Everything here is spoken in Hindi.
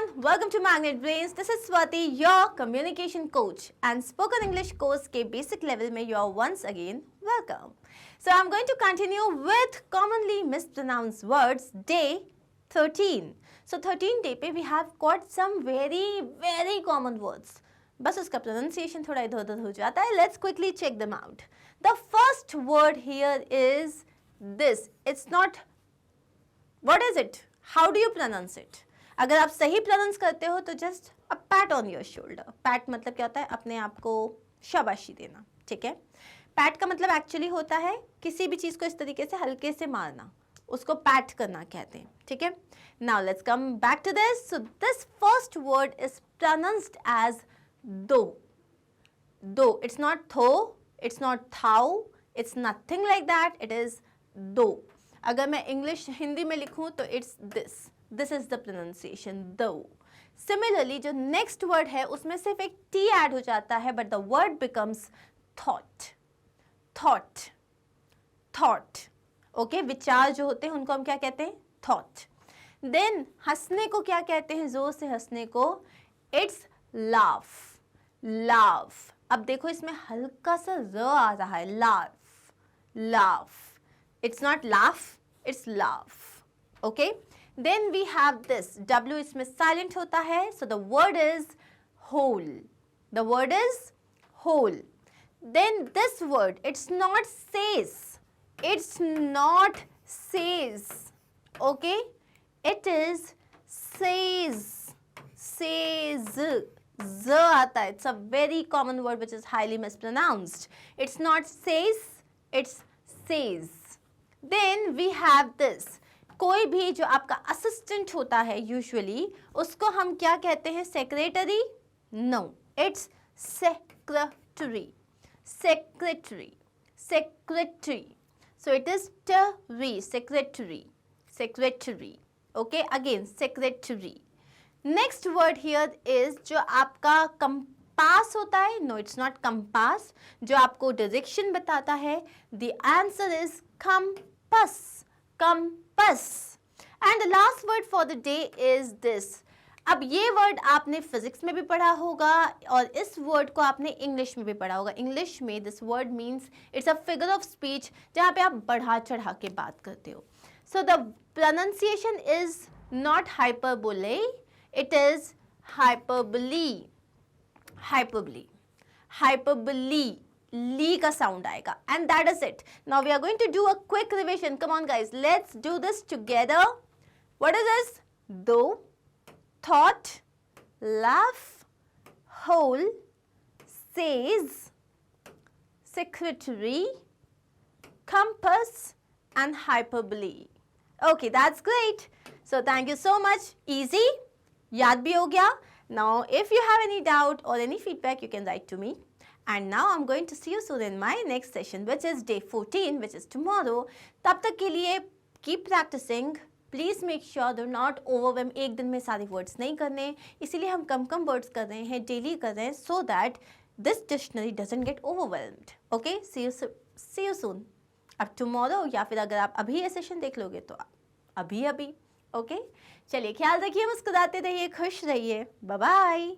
everyone, welcome to Magnet Brains. This is Swati, your communication coach and spoken English course के basic level में you are once again welcome. So I'm going to continue with commonly mispronounced words day 13. So 13 day पे we have got some very common words. बस उसका pronunciation थोड़ा इधर उधर हो जाता है. Let's quickly check them out. The first word here is this. It's not. What is it? How do you pronounce it? अगर आप सही प्रोनाउंस करते हो तो just a PAT on your shoulder. PAT मतलब क्या होता है? अपने आप को शाबाशी देना. ठीक है. पैट का मतलब एक्चुअली होता है किसी भी चीज को इस तरीके से हल्के से मारना, उसको पैट करना कहते हैं. ठीक है. Now let's come back to this. So this first word is pronounced as though. Though. It's not tho, it's not thou, it's nothing like that. It is though. अगर मैं इंग्लिश हिंदी में लिखूं तो it's this. This is the pronunciation though. Similarly जो नेक्स्ट वर्ड है उसमें सिर्फ एक टी ऐड हो जाता है but the word becomes thought. Thought. Thought. Okay. विचार जो होते हैं उनको हम क्या कहते हैं? थॉट. देन हंसने को क्या कहते हैं? जोर से हंसने को इट्स लाफ. लाफ. अब देखो इसमें हल्का सा र आ रहा है. Laugh. Laugh. It's not laugh, it's laugh. Okay? Then we have this. W इसमें silent होता है. So the word is whole. The word is whole. Then this word, it's not says. It's not says. Okay? It is says. Says. Z आता है. It's a very common word which is highly mispronounced. It's not says, it's says. Then we have this. कोई भी जो आपका असिस्टेंट होता है यूजुअली उसको हम क्या कहते हैं? Secretary? No, it's secretary. Secretary. Secretary. So it is tary. Secretary. Secretary. Okay. Again secretary. Next word here is जो आपका कंपास होता है. No, it's not compass. जो आपको डायरेक्शन बताता है. The answer is compass. Compass. And the last word for the day is this. अब ये वर्ड आपने फिजिक्स में भी पढ़ा होगा और इस वर्ड को आपने इंग्लिश में भी पढ़ा होगा. इंग्लिश में this word means it's a figure of speech जहाँ पे आप बढ़ा चढ़ा के बात करते हो. So the pronunciation is not hyperbole, it is hyperbole. Hyperbole. Hyperbole. Lee का साउंड आएगा. And that is it. Now we are going to do a quick revision. Come on guys, let's do this together. What is this? Though, thought, laugh, whole, says, secretary, compass and hyperbole. Okay, that's great. So thank you so much. Easy. याद भी हो गया. Now if you have any doubt or any feedback you can write to me. And now I'm going to see you soon in my next session, which is day 14, which is tomorrow. तब तक के लिए keep practicing. Please make sure do not overwhelm. एक दिन में सारे words नहीं करने, इसीलिए हम कम words कर रहे हैं, daily कर रहे हैं, so that this dictionary doesn't get overwhelmed. Okay? See you soon. अब tomorrow या फिर अगर आप अभी ये session देख लोगे तो अभी. Okay? चलिए ख्याल रखिए, मुस्कुराते रहिए, खुश रहिए. Bye bye.